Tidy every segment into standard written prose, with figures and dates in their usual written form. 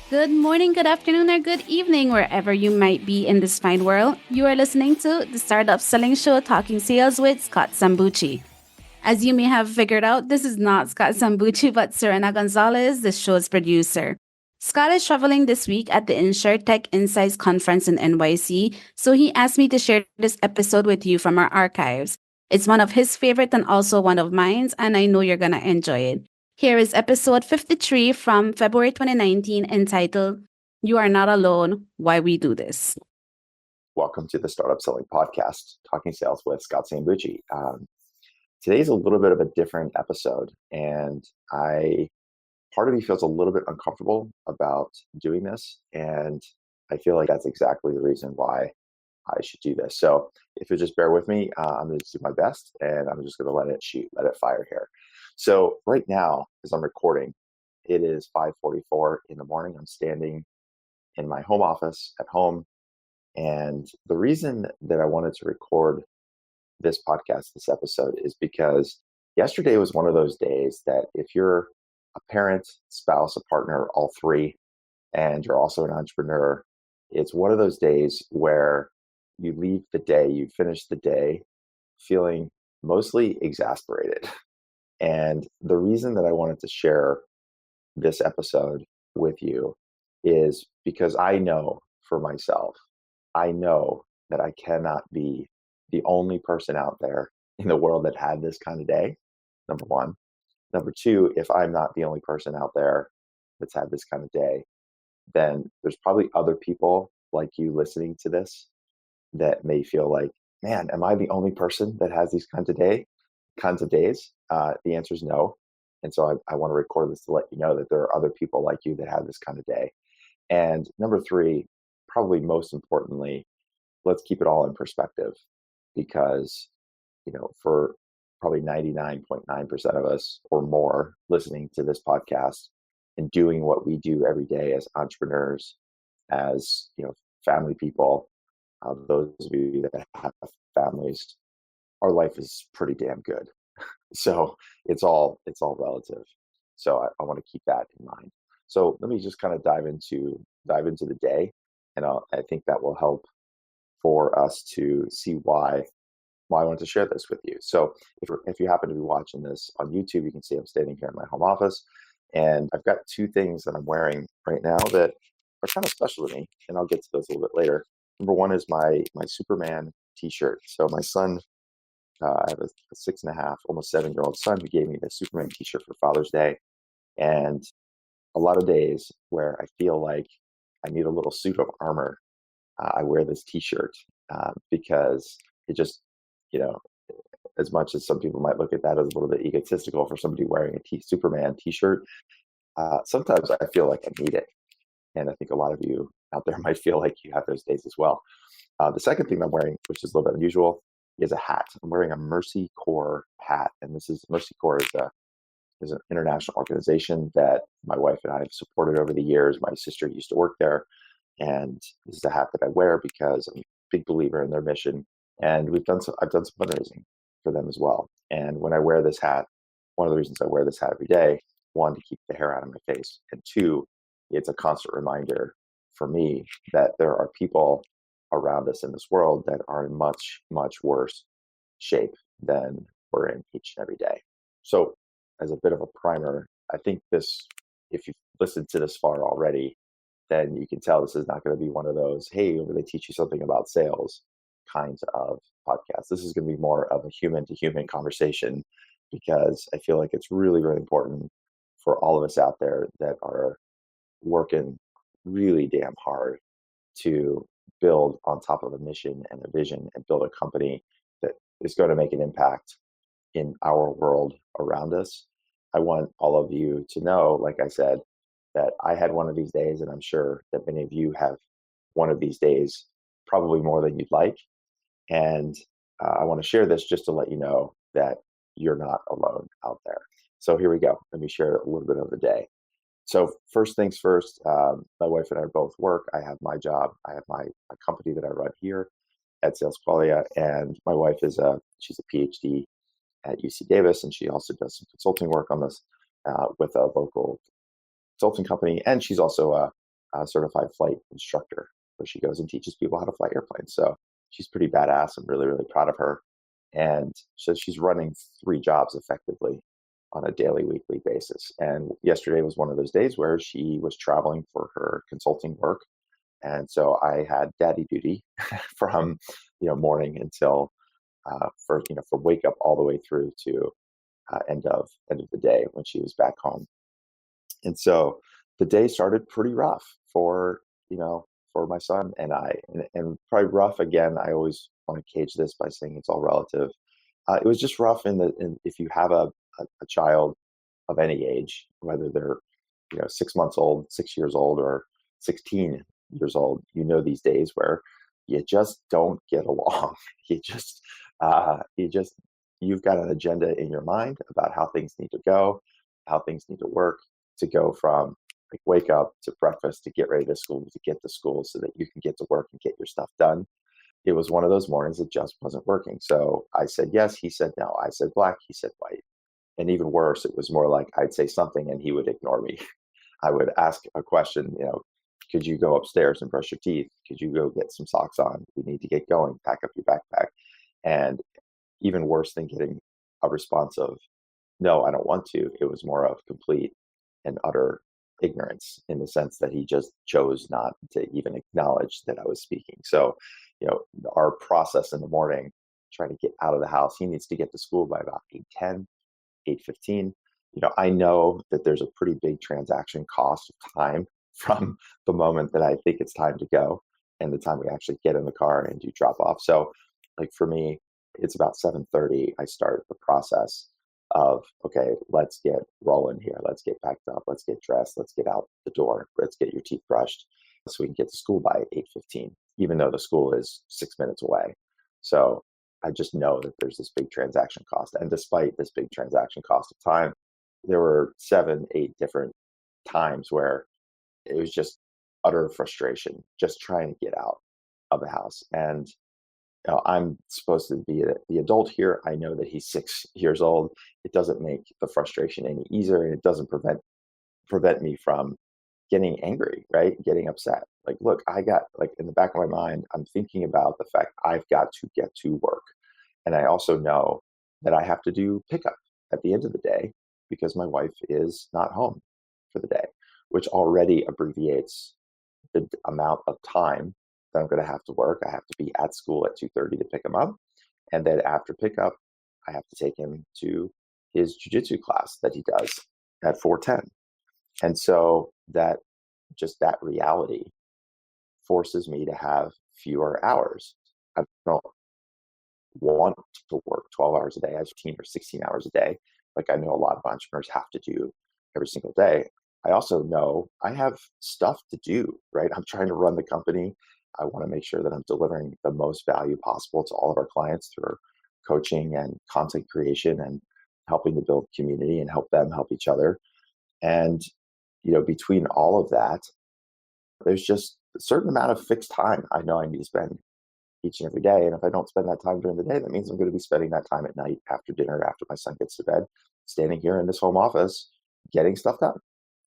Good morning, good afternoon, or good evening, wherever you might be in this fine world. You are listening to the Startup Selling Show Talking Sales with Scott Sambucci. As you may have figured out, this is not Scott Sambucci, but Serena Gonzalez, the show's producer. Scott is traveling this week at the InsurTech Insights Conference in NYC, so he asked me to share this episode with you from our archives. It's one of his favorite and also one of mine, and I know you're going to enjoy it. Here is episode 53 from February 2019 entitled, You Are Not Alone, Why We Do This. Welcome to the Startup Selling Podcast, Talking Sales with Scott Sambucci. Today's a little bit of a different episode, and part of me feels a little bit uncomfortable about doing this, and I feel like that's exactly the reason why I should do this. So if you just bear with me, I'm going to do my best, and I'm just going to let it fire here. So right now, as I'm recording, it is 5:44 in the morning. I'm standing in my home office at home. And the reason that I wanted to record this podcast, this episode, is because yesterday was one of those days that if you're a parent, spouse, a partner, all three, and you're also an entrepreneur, it's one of those days where you finish the day feeling mostly exasperated. And the reason that I wanted to share this episode with you is because I know for myself, I know that I cannot be the only person out there in the world that had this kind of day, number one. Number two, if I'm not the only person out there that's had this kind of day, then there's probably other people like you listening to this that may feel like, man, am I the only person that has these kinds of days? The answer is no. And so I want to record this to let you know that there are other people like you that have this kind of day. And number three, probably most importantly, let's keep it all in perspective because, for probably 99.9% of us or more listening to this podcast and doing what we do every day as entrepreneurs, as, family people, those of you that have families, our life is pretty damn good. So it's all relative. So I want to keep that in mind. So let me just kind of dive into the day, and I think that will help for us to see why I wanted to share this with you. So if you happen to be watching this on YouTube, you can see I'm standing here in my home office, and I've got two things that I'm wearing right now that are kind of special to me, and I'll get to those a little bit later. Number one is my Superman T-shirt. So my son, I have a 6.5, almost 7-year-old son who gave me the Superman T-shirt for Father's Day, and a lot of days where I feel like I need a little suit of armor, I wear this T-shirt because it just, you know, as much as some people might look at that as a little bit egotistical for somebody wearing a Superman T-shirt, sometimes I feel like I need it, and I think a lot of you out there might feel like you have those days as well. The second thing I'm wearing, which is a little bit unusual, is a hat. I'm wearing a Mercy Corps hat, and this is Mercy Corps is an international organization that my wife and I have supported over the years. My sister used to work there, and this is a hat that I wear because I'm a big believer in their mission. And I've done some fundraising for them as well. And when I wear this hat, one of the reasons I wear this hat every day, one, to keep the hair out of my face, and two, it's a constant reminder for me that there are people around us in this world that are in much, much worse shape than we're in each and every day. So as a bit of a primer, I think if you've listened to this far already, then you can tell this is not going to be one of those, hey, we're going to teach you something about sales kinds of podcasts. This is going to be more of a human to human conversation because I feel like it's really, really important for all of us out there that are working really damn hard to build on top of a mission and a vision and build a company that is going to make an impact in our world around us. I want all of you to know, like I said, that I had one of these days, and I'm sure that many of you have one of these days, probably more than you'd like. And I want to share this just to let you know that you're not alone out there. So here we go. Let me share a little bit of the day. So first things first, my wife and I both work. I have my job. I have my company that I run here at Sales Qualia, and my wife she's a PhD at UC Davis, and she also does some consulting work on this with a local consulting company, and she's also certified flight instructor, where she goes and teaches people how to fly airplanes. So she's pretty badass. I'm really, really proud of her. And so she's running 3 jobs effectively on a daily, weekly basis. And yesterday was one of those days where she was traveling for her consulting work. And so I had daddy duty from, morning until for wake up all the way through to end of the day when she was back home. And so the day started pretty rough for my son and I, and probably rough again. I always want to cage this by saying it's all relative. It was just rough if you have a child of any age, whether they're 6 months old, 6 years old, or 16 years old. These days where you just don't get along. You just you've got an agenda in your mind about how things need to go, how things need to work, to go from like wake up to breakfast to get ready to school to get to school so that you can get to work and get your stuff done. It was one of those mornings that just wasn't working. So I said yes, he said no. I said black, he said white. And even worse, it was more like I'd say something and he would ignore me. I would ask a question, could you go upstairs and brush your teeth? Could you go get some socks on? We need to get going. Pack up your backpack. And even worse than getting a response of, no, I don't want to, it was more of complete and utter ignorance, in the sense that he just chose not to even acknowledge that I was speaking. So, our process in the morning, trying to get out of the house, he needs to get to school by about 8:10, 8:15. I know that there's a pretty big transaction cost of time from the moment that I think it's time to go and the time we actually get in the car and do drop off. So like for me, it's about 7:30. I start the process of, okay, let's get rolling here. Let's get packed up. Let's get dressed. Let's get out the door. Let's get your teeth brushed so we can get to school by 8:15, even though the school is 6 minutes away. So I just know that there's this big transaction cost. And despite this big transaction cost of time, there were 7, 8 different times where it was just utter frustration, just trying to get out of the house. And I'm supposed to be the adult here. I know that he's 6 years old. It doesn't make the frustration any easier, and it doesn't prevent me from getting angry, right? Getting upset. Like, look, I got like in the back of my mind, I'm thinking about the fact I've got to get to work. And I also know that I have to do pickup at the end of the day because my wife is not home for the day, which already abbreviates the amount of time that I'm going to have to work. I have to be at school at 2:30 to pick him up. And then after pickup, I have to take him to his jujitsu class that he does at 4:10. And so that reality forces me to have fewer hours. I don't want to work 12 hours a day, I have 15 or 16 hours a day, like I know a lot of entrepreneurs have to do every single day. I also know I have stuff to do, right? I'm trying to run the company. I want to make sure that I'm delivering the most value possible to all of our clients through coaching and content creation and helping to build community and help them help each other. And, between all of that, there's just a certain amount of fixed time I know I need to spend each and every day. And if I don't spend that time during the day, that means I'm going to be spending that time at night after dinner, after my son gets to bed, standing here in this home office, getting stuff done,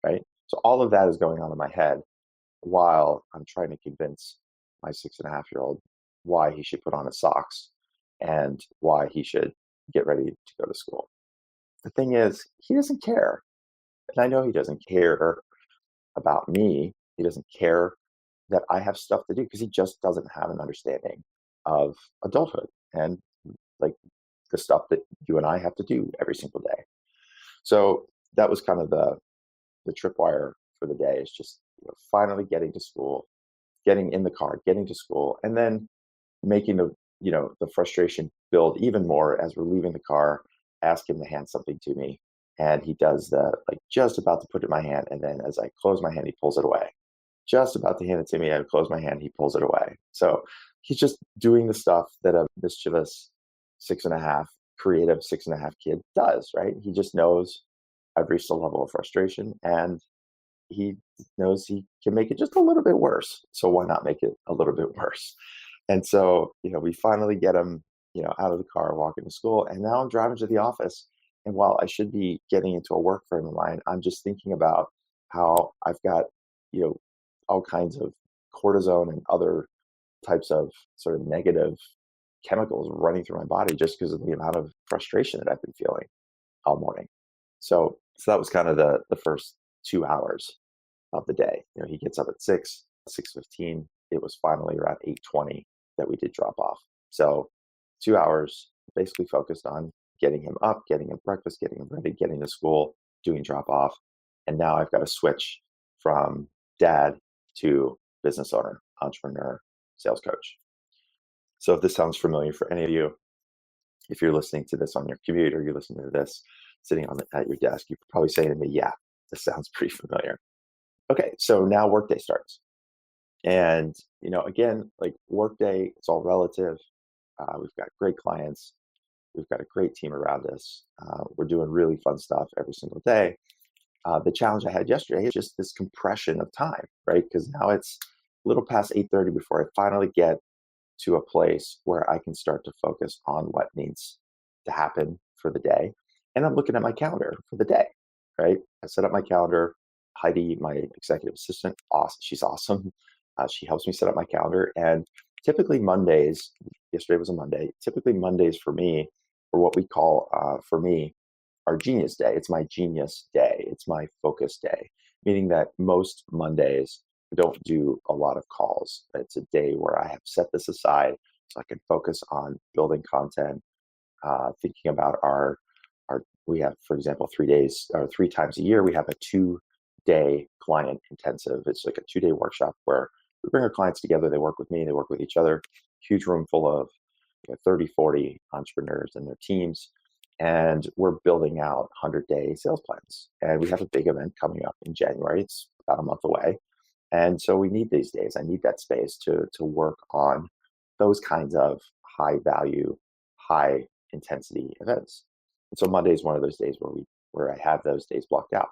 right? So all of that is going on in my head while I'm trying to convince my 6.5-year-old why he should put on his socks and why he should get ready to go to school. The thing is, he doesn't care. And I know he doesn't care about me. He doesn't care that I have stuff to do because he just doesn't have an understanding of adulthood and like the stuff that you and I have to do every single day. So that was kind of the tripwire for the day, is just finally getting to school, getting in the car, getting to school, and then making the frustration build even more as we're leaving the car. Ask him to hand something to me, and he does the like just about to put it in my hand, and then as I close my hand, he pulls it away. Just about to hand it to me, I close my hand, he pulls it away. So he's just doing the stuff that a mischievous 6.5, creative 6.5 kid does, right? He just knows I've reached a level of frustration, and he knows he can make it just a little bit worse. So why not make it a little bit worse? And so, we finally get him, out of the car, walking to school. And now I'm driving to the office. And while I should be getting into a work frame of mind, I'm just thinking about how I've got, all kinds of cortisone and other types of sort of negative chemicals running through my body just because of the amount of frustration that I've been feeling all morning. So that was kind of the first 2 hours of the day. He gets up at 6:15. It was finally around 8:20 that we did drop off. So 2 hours basically focused on getting him up, getting him breakfast, getting him ready, getting to school, doing drop off. And now I've got to switch from dad to business owner, entrepreneur, sales coach. So if this sounds familiar for any of you, if you're listening to this on your commute or you're listening to this sitting at your desk, you're probably saying to me, yeah, this sounds pretty familiar. Okay, so now workday starts. And, again, like workday, it's all relative. We've got great clients. We've got a great team around us. We're doing really fun stuff every single day. The challenge I had yesterday is just this compression of time, right? Because now it's a little past 8:30 before I finally get to a place where I can start to focus on what needs to happen for the day. And I'm looking at my calendar for the day, right? I set up my calendar. Heidi, my executive assistant, awesome. She's awesome. She helps me set up my calendar. And typically Mondays, yesterday was a Monday, typically Mondays for me are what we call, for me, our genius day. It's my genius day. It's my focus day, meaning that most Mondays I don't do a lot of calls. It's a day where I have set this aside so I can focus on building content, thinking about we have, for example, 3 days or 3 times a year, we have a 2-day client intensive. It's like a 2-day workshop where we bring our clients together. They work with me, they work with each other. Huge room full of 30, 40 entrepreneurs and their teams. And we're building out 100-day sales plans. And we have a big event coming up in January. It's about a month away. And so we need these days. I need that space to work on those kinds of high value, high intensity events. And so Monday is one of those days where I have those days blocked out.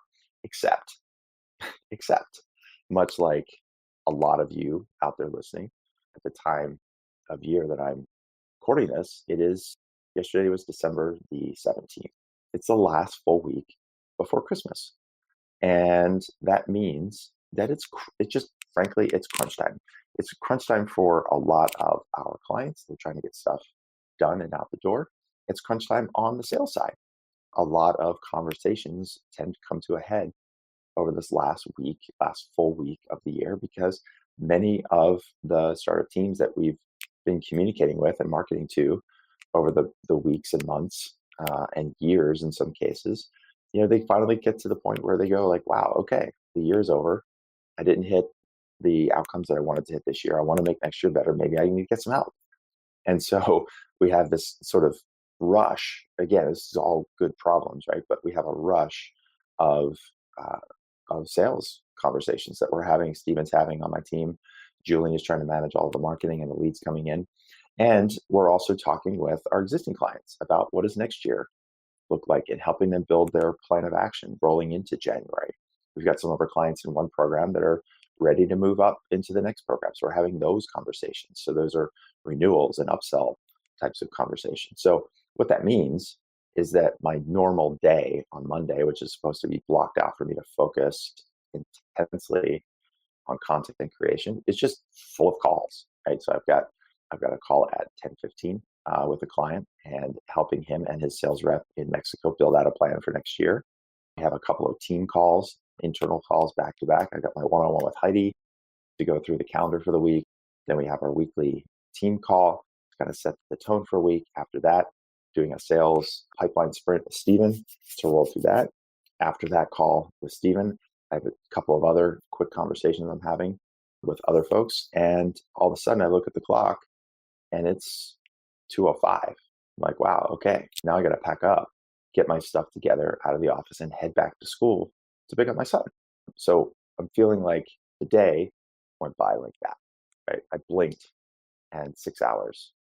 Except much like a lot of you out there listening, at the time of year that I'm recording this, yesterday was December the 17th. It's the last full week before Christmas. And that means that it's just, frankly, it's crunch time. It's crunch time for a lot of our clients. They're trying to get stuff done and out the door. It's crunch time on the sales side. A lot of conversations tend to come to a head over this last full week of the year, because many of the startup teams that we've been communicating with and marketing to over the weeks and months and years in some cases, they finally get to the point where they go like, wow, okay, the year's over. I didn't hit the outcomes that I wanted to hit this year. I want to make next year better. Maybe I need to get some help. And so we have this sort of rush. Again, this is all good problems, right? But we have a rush of sales conversations that Steven's having on my team. Julian is trying to manage all of the marketing and the leads coming in. And we're also talking with our existing clients about what does next year look like and helping them build their plan of action rolling into January. We've got some of our clients in one program that are ready to move up into the next program. So we're having those conversations. So those are renewals and upsell types of conversations. So what that means is that my normal day on Monday, which is supposed to be blocked out for me to focus intensely on content and creation, is just full of calls, right? So I've got a call at 10:15 with a client and helping him and his sales rep in Mexico build out a plan for next year. We have a couple of team calls, internal calls back to back. I got my one-on-one with Heidi to go through the calendar for the week. Then we have our weekly team call to kind of set the tone for a week. After that, doing a sales pipeline sprint with Steven to roll through that. After that call with Steven, I have a couple of other quick conversations I'm having with other folks. And all of a sudden I look at the clock and it's 2:05. I'm like, wow, okay, now I got to pack up, get my stuff together out of the office and head back to school to pick up my son. So I'm feeling like the day went by like that, right? I blinked and 6 hours,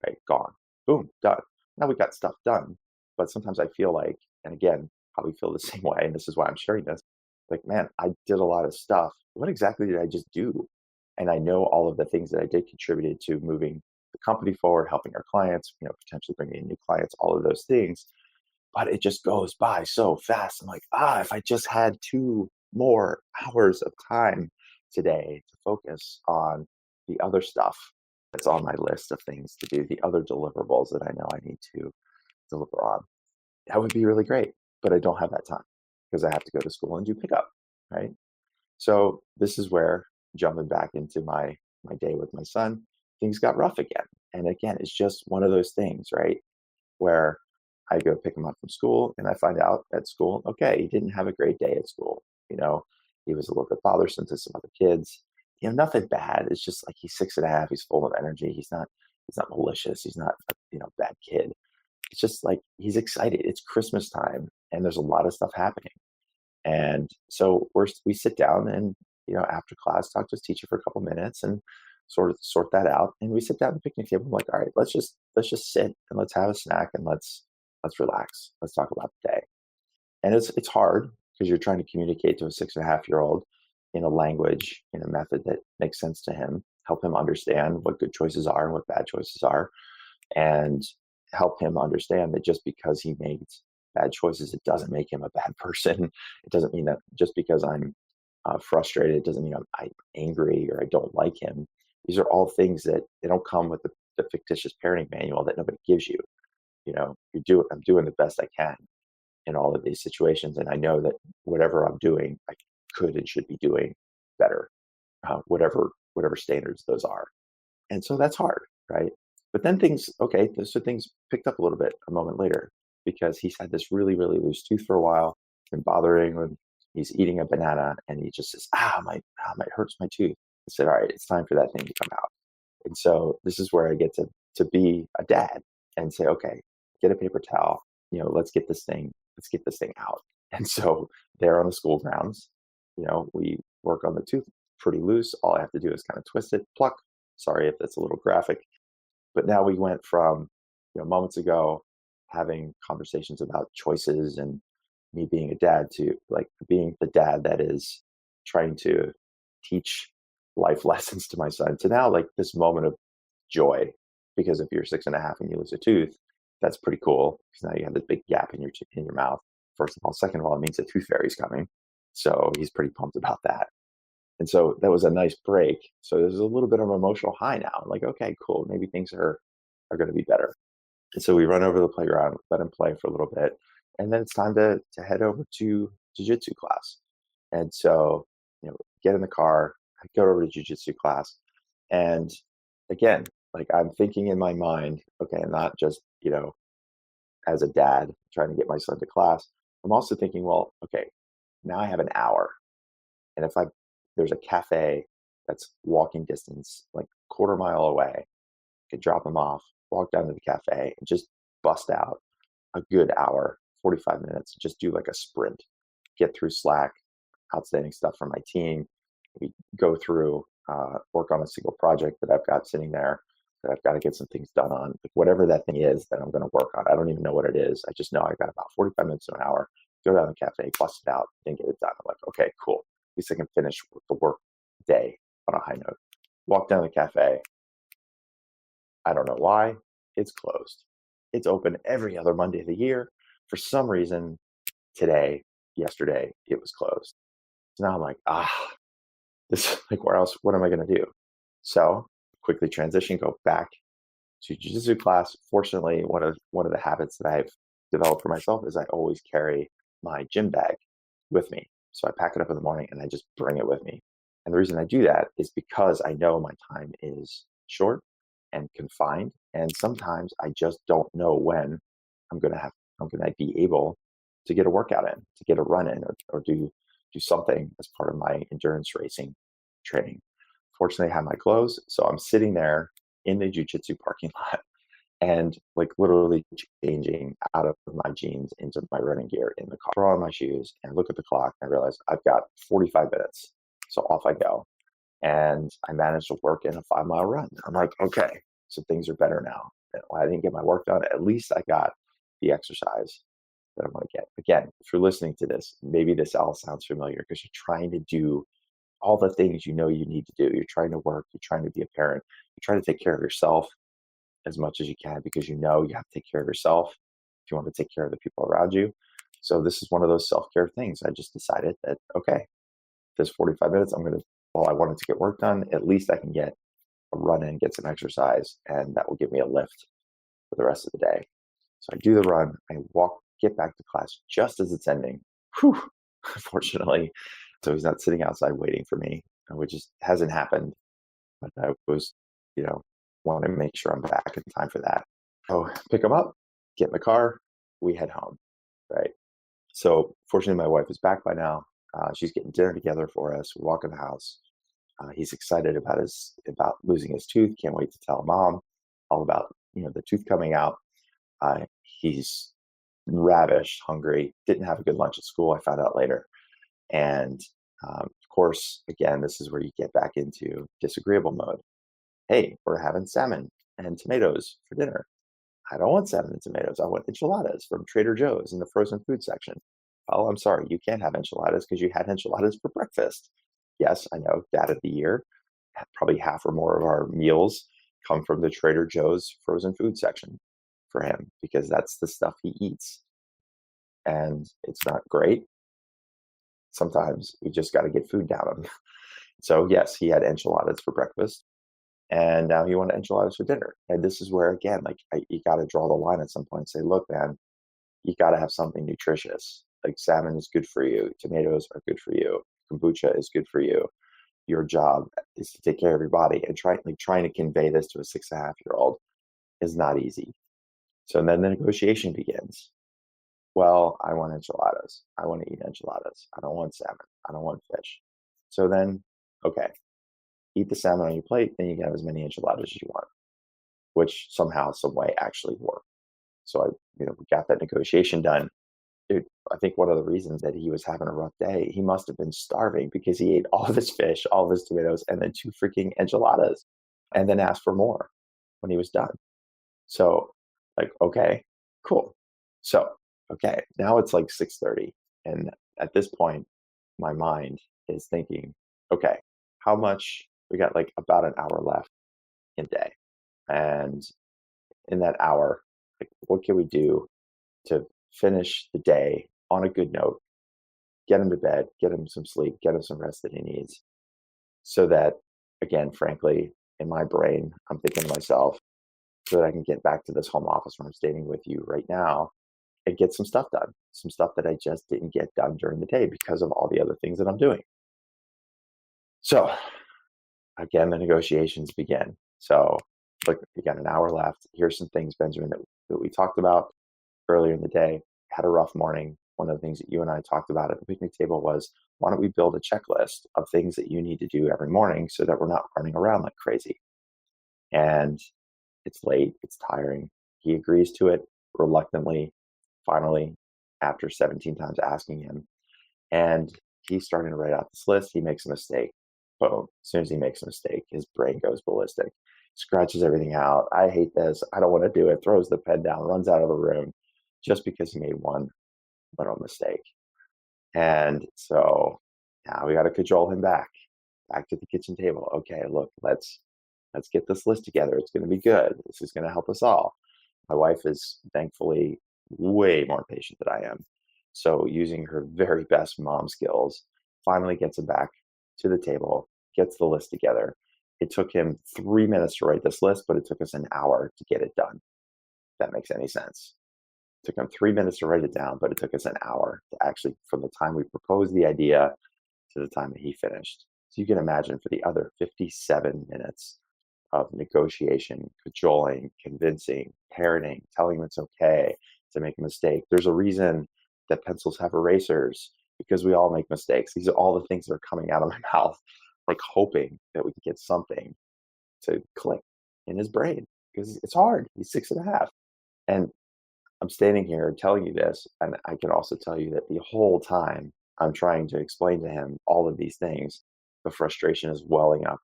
right? Gone. Boom, done. Now we got stuff done. But sometimes I feel like, and again, probably feel the same way, and this is why I'm sharing this, like, man, I did a lot of stuff. What exactly did I just do? And I know all of the things that I did contributed to moving the company forward, helping our clients, potentially bringing in new clients, all of those things. But it just goes by so fast. I'm like, if I just had 2 more hours of time today to focus on the other stuff that's on my list of things to do, the other deliverables that I know I need to deliver on. That would be really great, but I don't have that time because I have to go to school and do pickup, right? So this is where, jumping back into my day with my son, things got rough again. And again, it's just one of those things, right? Where I go pick him up from school and I find out at school, okay, he didn't have a great day at school. You know, he was a little bit bothersome to some other kids. You know, nothing bad. It's just like he's 6.5. He's full of energy. He's not malicious. He's not a, bad kid. It's just like he's excited. It's Christmas time and there's a lot of stuff happening. And so we sit down and, after class, talk to his teacher for a couple minutes and sort of sort that out. And we sit down at the picnic table. I'm like, all right, let's just sit and let's have a snack and let's relax. Let's talk about the day. And it's hard because you're trying to communicate to a 6.5-year-old in a language, in a method that makes sense to him, help him understand what good choices are and what bad choices are, and help him understand that just because he makes bad choices, it doesn't make him a bad person. It doesn't mean that just because I'm frustrated, it doesn't mean I'm angry or I don't like him. These are all things that they don't come with the fictitious parenting manual that nobody gives you. I'm doing the best I can in all of these situations, and I know that whatever I'm doing, I could and should be doing better, whatever standards those are. And so that's hard, right? But then things picked up a little bit a moment later because he's had this really, really loose tooth for a while, been bothering when he's eating a banana and he just says, my hurts my tooth. I said, all right, it's time for that thing to come out. And so this is where I get to be a dad and say, okay, get a paper towel, let's get this thing out. And so there on the school grounds, we work on the tooth pretty loose. All I have to do is kind of twist it, pluck. Sorry if that's a little graphic. But now we went from, moments ago having conversations about choices and me being a dad to like being the dad that is trying to teach life lessons to my son to now like this moment of joy. Because if you're 6.5 and you lose a tooth, that's pretty cool because now you have this big gap in your mouth. First of all, second of all, it means the tooth fairy's coming. So he's pretty pumped about that. And so that was a nice break. So there's a little bit of an emotional high now. I'm like, okay, cool. Maybe things are going to be better. And so we run over to the playground, let him play for a little bit. And then it's time to head over to jiu-jitsu class. And so, get in the car, I go over to jiu-jitsu class. And again, like I'm thinking in my mind, okay, I'm not just, as a dad trying to get my son to class. I'm also thinking, well, okay, now I have an hour. And if there's a cafe that's walking distance, like quarter mile away, I could drop him off, walk down to the cafe and just bust out a good hour, 45 minutes, just do like a sprint, get through Slack, outstanding stuff from my team. We go through, work on a single project that I've got sitting there that I've got to get some things done on. Like whatever that thing is that I'm going to work on. I don't even know what it is. I just know I've got about 45 minutes to an hour, go down to the cafe, bust it out, and get it done. I'm like, okay, cool. At least I can finish the work day on a high note. Walk down the cafe. I don't know why. It's closed. It's open every other Monday of the year. For some reason, yesterday, it was closed. So now I'm like, this like where else? What am I going to do? So quickly transition, go back to jiu-jitsu class. Fortunately, one of the habits that I've developed for myself is I always carry my gym bag with me. So I pack it up in the morning and I just bring it with me. And the reason I do that is because I know my time is short and confined. And sometimes I just don't know when I'm going to be able to get a workout in, to get a run in or do something as part of my endurance racing training. Fortunately, I have my clothes. So I'm sitting there in the jiu-jitsu parking lot and like literally changing out of my jeans into my running gear in the car, throw on my shoes and look at the clock and I realize I've got 45 minutes. So off I go. And I managed to work in a 5-mile run. I'm like, okay, so things are better now. Well, I didn't get my work done. At least I got the exercise that I want to get. Again, if you're listening to this, maybe this all sounds familiar because you're trying to do all the things you need to do. You're trying to work. You're trying to be a parent. You're trying to take care of yourself as much as you can because you have to take care of yourself if you want to take care of the people around you. So this is one of those self-care things. I just decided that, okay, this 45 minutes, I'm going to while I wanted to get work done, at least I can get a run in, get some exercise, and that will give me a lift for the rest of the day. So I do the run, I get back to class just as it's ending. Whew, unfortunately. So he's not sitting outside waiting for me, which just hasn't happened. But I was, you know, want to make sure I'm back in time for that. So pick him up, get in the car, we head home, right? So fortunately, my wife is back by now. She's getting dinner together for us. We walk in the house. He's excited about losing his tooth. Can't wait to tell mom all about the tooth coming out. He's ravished, hungry. Didn't have a good lunch at school. I found out later, and of course, again, this is where you get back into disagreeable mode. Hey, we're having salmon and tomatoes for dinner. I don't want salmon and tomatoes. I want enchiladas from Trader Joe's in the frozen food section. Oh, I'm sorry, you can't have enchiladas because you had enchiladas for breakfast. Yes, I know, dad of the year. Probably half or more of our meals come from the Trader Joe's frozen food section for him because that's the stuff he eats. And it's not great. Sometimes we just got to get food down him. So, yes, he had enchiladas for breakfast. And now he wanted enchiladas for dinner. And this is where, again, you got to draw the line at some point and say, look, man, you got to have something nutritious. Like salmon is good for you. Tomatoes are good for you. Kombucha is good for you. Your job is to take care of your body. And trying to convey this to a 6.5-year-old is not easy. So then the negotiation begins. Well, I want enchiladas. I want to eat enchiladas. I don't want salmon. I don't want fish. So then, okay, eat the salmon on your plate, then you can have as many enchiladas as you want, which somehow, some way actually worked. So we got that negotiation done. Dude, I think one of the reasons that he was having a rough day, he must have been starving because he ate all of his fish, all of his tomatoes, and then 2 freaking enchiladas, and then asked for more when he was done. So, okay, cool. So, okay, now it's like 6:30, and at this point, my mind is thinking, okay, how much we got? Like about an hour left in the day, and in that hour, like, what can we do to finish the day on a good note, get him to bed, get him some sleep, get him some rest that he needs, so that, again, frankly, in my brain, I'm thinking to myself, so that I can get back to this home office where I'm staying with you right now and get some stuff done, some stuff that I just didn't get done during the day because of all the other things that I'm doing. So again, the negotiations begin. So look, we got an hour left. Here's some things, Benjamin, that we talked about earlier in the day. Had a rough morning. One of the things that you and I talked about at the picnic table was, why don't we build a checklist of things that you need to do every morning so that we're not running around like crazy? And it's late, it's tiring. He agrees to it reluctantly, finally, after 17 times asking him. And he's starting to write out this list. He makes a mistake. Boom. As soon as he makes a mistake, his brain goes ballistic, scratches everything out. I hate this. I don't want to do it. Throws the pen down, runs out of the room just because he made one little mistake. And so now we got to cajole him back to the kitchen table. Okay, look, let's get this list together. It's going to be good. This is going to help us all. My wife is thankfully way more patient than I am. So using her very best mom skills, finally gets him back to the table, gets the list together. It took him 3 minutes to write this list, but it took us an hour to get it done. If that makes any sense. It took him 3 minutes to write it down, but it took us an hour to actually, from the time we proposed the idea to the time that he finished. So you can imagine for the other 57 minutes of negotiation, cajoling, convincing, parenting, telling him it's okay to make a mistake. There's a reason that pencils have erasers, because we all make mistakes. These are all the things that are coming out of my mouth, like hoping that we can get something to click in his brain, because it's hard. He's 6.5. And I'm standing here telling you this, and I can also tell you that the whole time I'm trying to explain to him all of these things, the frustration is welling up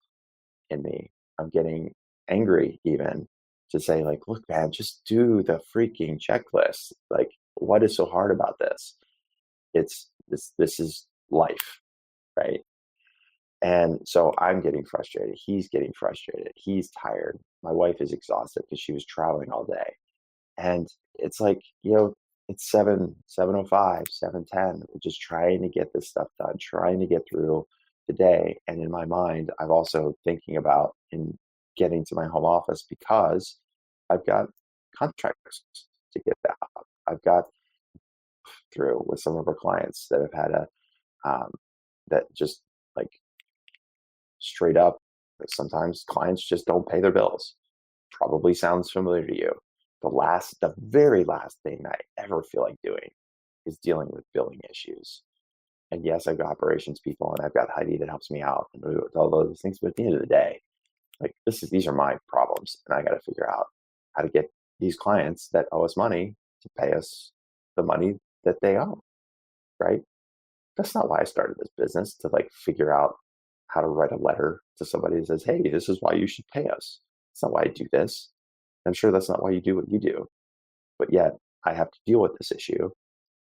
in me. I'm getting angry even to say, like, look, man, just do the freaking checklist. Like, what is so hard about this? This is life, right? And so I'm getting frustrated. He's getting frustrated. He's tired. My wife is exhausted because she was traveling all day. And it's like, it's 7:05, 7:10. We're just trying to get this stuff done, trying to get through the day. And in my mind, I'm also thinking about in getting to my home office because I've got contracts to get out. I've got through with some of our clients that have had a that just like straight up. Sometimes clients just don't pay their bills. Probably sounds familiar to you. The very last thing I ever feel like doing is dealing with billing issues. And yes, I've got operations people and I've got Heidi that helps me out and do all those things. But at the end of the day, like these are my problems, and I got to figure out how to get these clients that owe us money to pay us the money that they owe. Right? That's not why I started this business, to like figure out how to write a letter to somebody that says, "Hey, this is why you should pay us." It's not why I do this. I'm sure that's not why you do what you do. But yet I have to deal with this issue.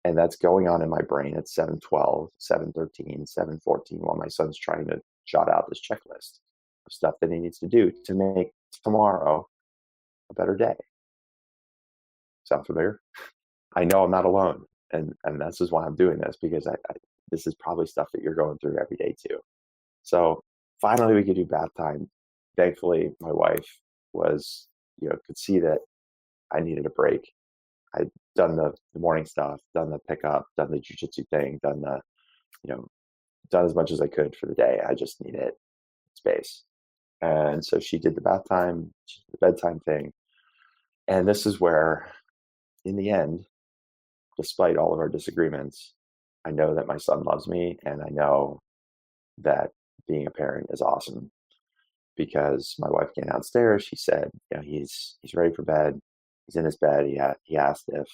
And that's going on in my brain at 7:12, 7:13, 7:14 while my son's trying to jot out this checklist of stuff that he needs to do to make tomorrow a better day. Sound familiar? I know I'm not alone. And this is why I'm doing this, because this is probably stuff that you're going through every day too. So finally we could do bath time. Thankfully, my wife could see that I needed a break. I'd done the morning stuff, done the pickup, done the jujitsu thing, done as much as I could for the day. I just needed space. And so she did the bath time, she did the bedtime thing. And this is where, in the end, despite all of our disagreements, I know that my son loves me, and I know that being a parent is awesome. Because my wife came downstairs, she said, he's ready for bed. He's in his bed. He asked if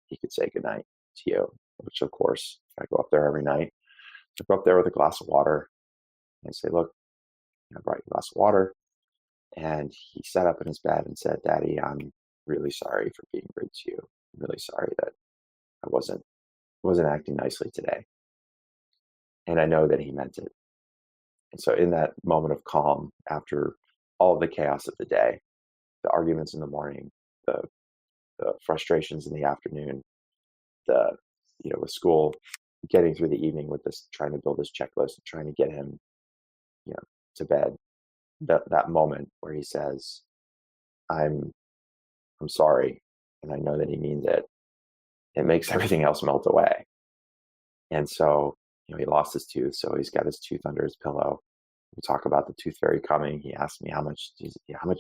he could say goodnight to you, which of course I go up there every night. I go up there with a glass of water and say, "Look, I brought you a glass of water." And he sat up in his bed and said, "Daddy, I'm really sorry for being rude to you. I'm really sorry that I wasn't acting nicely today." And I know that he meant it. And so in that moment of calm, after all of the chaos of the day, the arguments in the morning, the frustrations in the afternoon, the with school, getting through the evening with this, trying to build this checklist, trying to get him to bed, that moment where he says, I'm sorry, and I know that he means it, it makes everything else melt away. And so he lost his tooth, so he's got his tooth under his pillow. We talk about the tooth fairy coming. He asked me, how much do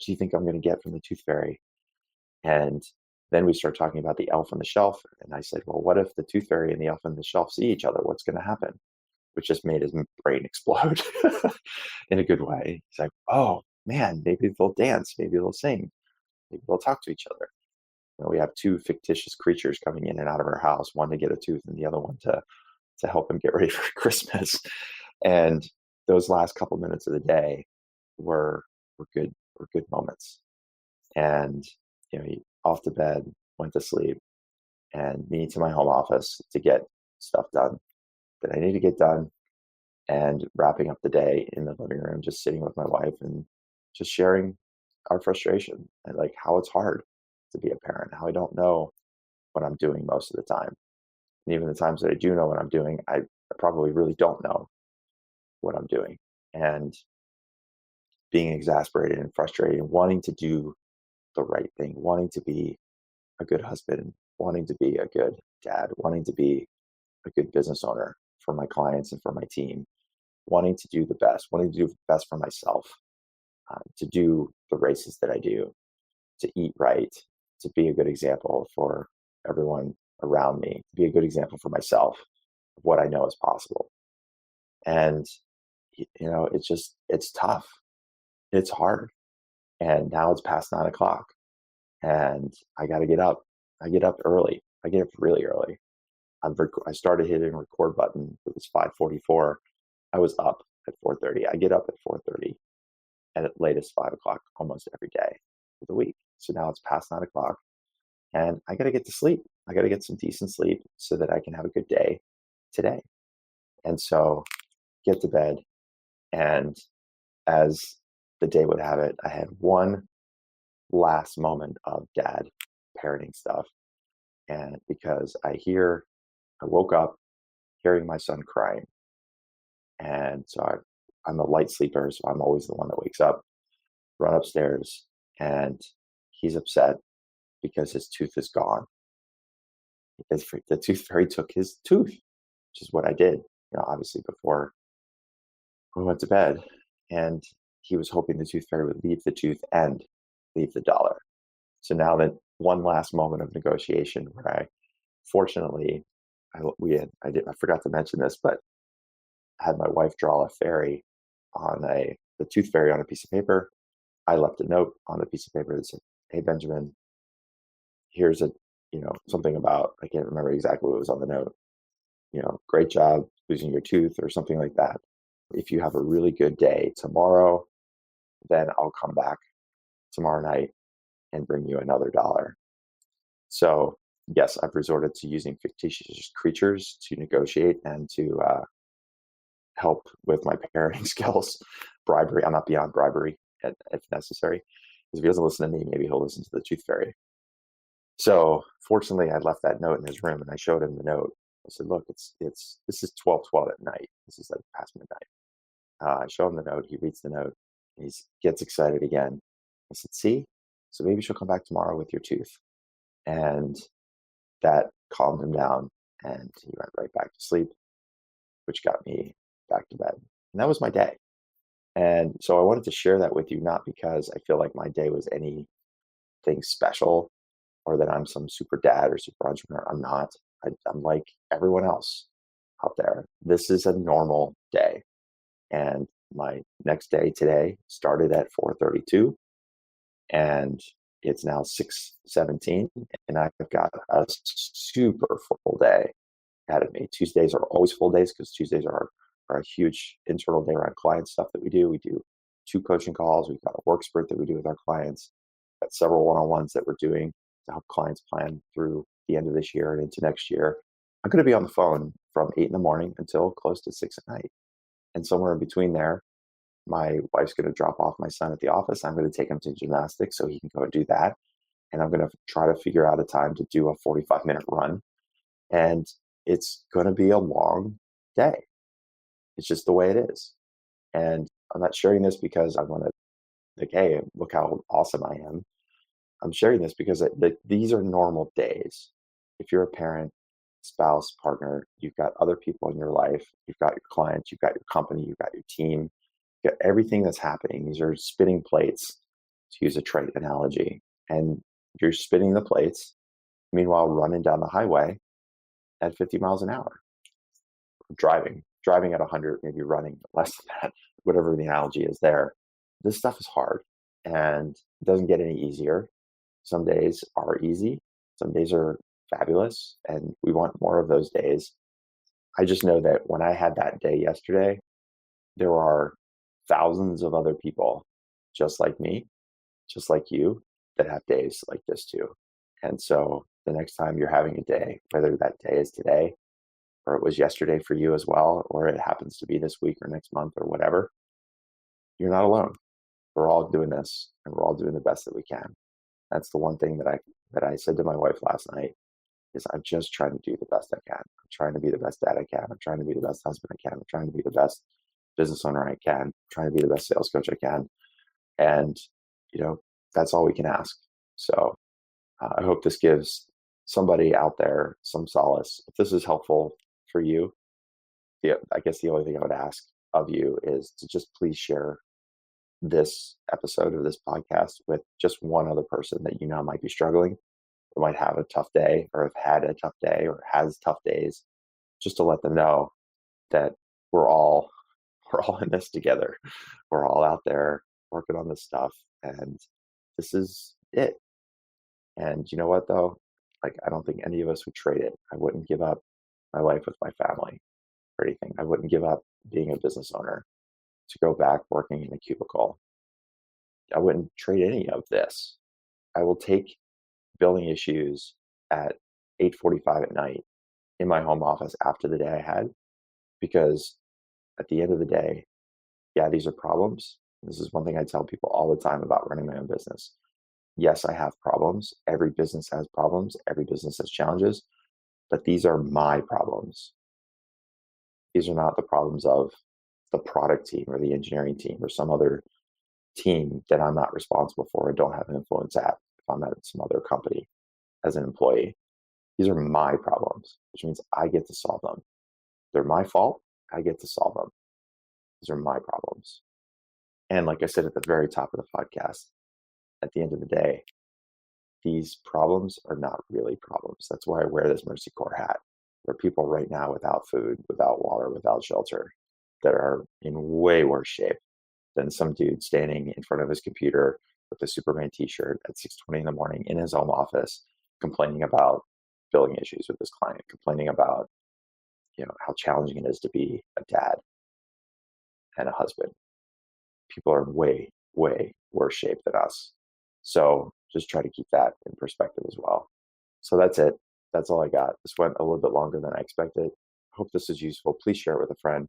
you think I'm going to get from the tooth fairy? And then we start talking about the elf on the shelf. And I said, well, what if the tooth fairy and the elf on the shelf see each other? What's going to happen? Which just made his brain explode in a good way. He's like, oh man, maybe they'll dance. Maybe they'll sing. Maybe they'll talk to each other. We have two fictitious creatures coming in and out of our house, one to get a tooth and the other one to help him get ready for Christmas. And those last couple minutes of the day were good moments. And he off to bed, went to sleep, and me to my home office to get stuff done that I need to get done, and wrapping up the day in the living room, just sitting with my wife and just sharing our frustration and like how it's hard to be a parent, how I don't know what I'm doing most of the time. And even the times that I do know what I'm doing, I probably really don't know what I'm doing. And being exasperated and frustrated and wanting to do the right thing, wanting to be a good husband, wanting to be a good dad, wanting to be a good business owner for my clients and for my team, wanting to do the best, wanting to do the best for myself, to do the races that I do, to eat right, to be a good example for everyone around me, to be a good example for myself of what I know is possible. And, it's tough. It's hard. And now it's past 9 o'clock and I got to get up. I get up early. I get up really early. I started hitting record button. It was 5:44. I was up at 4:30. I get up at 4:30 and at latest 5 o'clock almost every day of the week. So now it's past 9 o'clock and I got to get to sleep. I got to get some decent sleep so that I can have a good day today. And so get to bed. And as the day would have it, I had one last moment of dad parenting stuff. And because I woke up hearing my son crying. And so I I'm a light sleeper, so I'm always the one that wakes up, run upstairs, and he's upset because his tooth is gone. Because the tooth fairy took his tooth, which is what I did, obviously before we went to bed. And he was hoping the tooth fairy would leave the tooth and leave the dollar. So now that one last moment of negotiation where fortunately, I forgot to mention this, but I had my wife draw a fairy on the tooth fairy on a piece of paper. I left a note on the piece of paper that said, "Hey, Benjamin, here's something about," I can't remember exactly what was on the note, "great job losing your tooth," or something like that. "If you have a really good day tomorrow, then I'll come back tomorrow night and bring you another dollar." So yes, I've resorted to using fictitious creatures to negotiate and to help with my parenting skills. Bribery, I'm not beyond bribery if necessary. Because if he doesn't listen to me, maybe he'll listen to the tooth fairy. So fortunately, I left that note in his room, and I showed him the note. I said, "Look, this is 12:12 at night. This is like past midnight." I show him the note. He reads the note. He gets excited again. I said, "See, so maybe she'll come back tomorrow with your tooth." And that calmed him down, and he went right back to sleep, which got me back to bed. And that was my day. And so I wanted to share that with you, not because I feel like my day was anything special or that I'm some super dad or super entrepreneur. I'm not. I'm like everyone else out there. This is a normal day. And my next day today started at 4:32, and it's now 6:17, and I've got a super full day ahead of me. Tuesdays are always full days because Tuesdays are a huge internal day around client stuff that we do. We do 2 coaching calls. We've got a work sprint that we do with our clients. We've got several one-on-ones that we're doing to help clients plan through the end of this year and into next year. I'm going to be on the phone from 8 in the morning until close to 6 at night. And somewhere in between there, my wife's going to drop off my son at the office. I'm going to take him to gymnastics so he can go do that. And I'm going to try to figure out a time to do a 45-minute run. And it's going to be a long day. It's just the way it is. And I'm not sharing this because I want to, like, hey, look how awesome I am. I'm sharing this because these are normal days. If you're a parent, spouse, partner, you've got other people in your life, you've got your clients, you've got your company, you've got your team, you've got everything that's happening. These are spinning plates, to use a trite analogy. And you're spinning the plates, meanwhile running down the highway at 50 miles an hour, driving at 100, maybe running less than that, whatever the analogy is there. This stuff is hard and it doesn't get any easier. Some days are easy. Some days are fabulous, and we want more of those days. I just know that when I had that day yesterday, there are thousands of other people just like me, just like you, that have days like this too. And so the next time you're having a day, whether that day is today or it was yesterday for you as well, or it happens to be this week or next month or whatever, you're not alone. We're all doing this, and we're all doing the best that we can. That's the one thing that I said to my wife last night is I'm just trying to do the best I can. I'm trying to be the best dad I can. I'm trying to be the best husband I can. I'm trying to be the best business owner I can. I'm trying to be the best sales coach I can. And, that's all we can ask. So I hope this gives somebody out there some solace. If this is helpful for you, I guess the only thing I would ask of you is to just please share this episode of this podcast with just one other person that might be struggling, or might have a tough day, or have had a tough day, or has tough days, just to let them know that we're all in this together. We're all out there working on this stuff, and this is it. And you know what, though? Like, I don't think any of us would trade it. I wouldn't give up my life with my family or anything. I wouldn't give up being a business owner to go back working in a cubicle. I wouldn't trade any of this. I will take billing issues at 8:45 at night in my home office after the day I had, because at the end of the day, yeah, these are problems. This is one thing I tell people all the time about running my own business. Yes, I have problems. Every business has problems. Every business has challenges, but these are my problems. These are not the problems of the product team or the engineering team or some other team that I'm not responsible for and don't have influence at if I'm at some other company as an employee. These are my problems, which means I get to solve them. They're my fault. I get to solve them. These are my problems. And like I said at the very top of the podcast, at the end of the day, these problems are not really problems. That's why I wear this Mercy Corps hat. There are people right now without food, without water, without shelter that are in way worse shape than some dude standing in front of his computer with a Superman t-shirt at 6:20 in the morning in his home office, complaining about billing issues with his client, complaining about, how challenging it is to be a dad and a husband. People are in way, way worse shape than us. So just try to keep that in perspective as well. So that's it. That's all I got. This went a little bit longer than I expected. Hope this is useful. Please share it with a friend.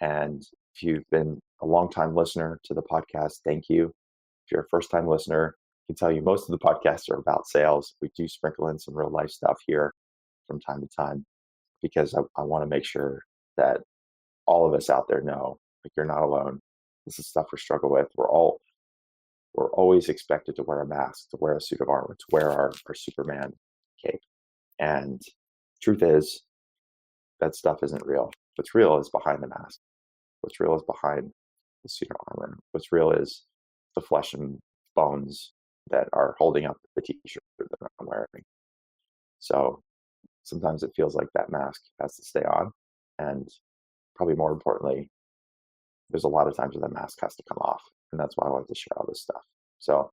And if you've been a long-time listener to the podcast, thank you. If you're a first-time listener, I can tell you most of the podcasts are about sales. We do sprinkle in some real life stuff here from time to time because I want to make sure that all of us out there know, like, you're not alone. This is stuff we struggle with. We're always expected to wear a mask, to wear a suit of armor, to wear our Superman cape. And truth is, that stuff isn't real. What's real is behind the mask. What's real is behind the suit of armor. What's real is the flesh and bones that are holding up the t-shirt that I'm wearing. So sometimes it feels like that mask has to stay on. And probably more importantly, there's a lot of times when that mask has to come off. And that's why I wanted to share all this stuff. So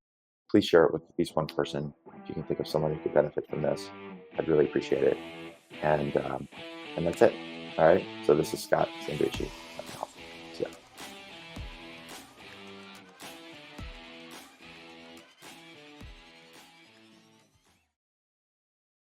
please share it with at least one person. If you can think of someone who could benefit from this, I'd really appreciate it. And that's it. All right. So this is Scott Sambucci.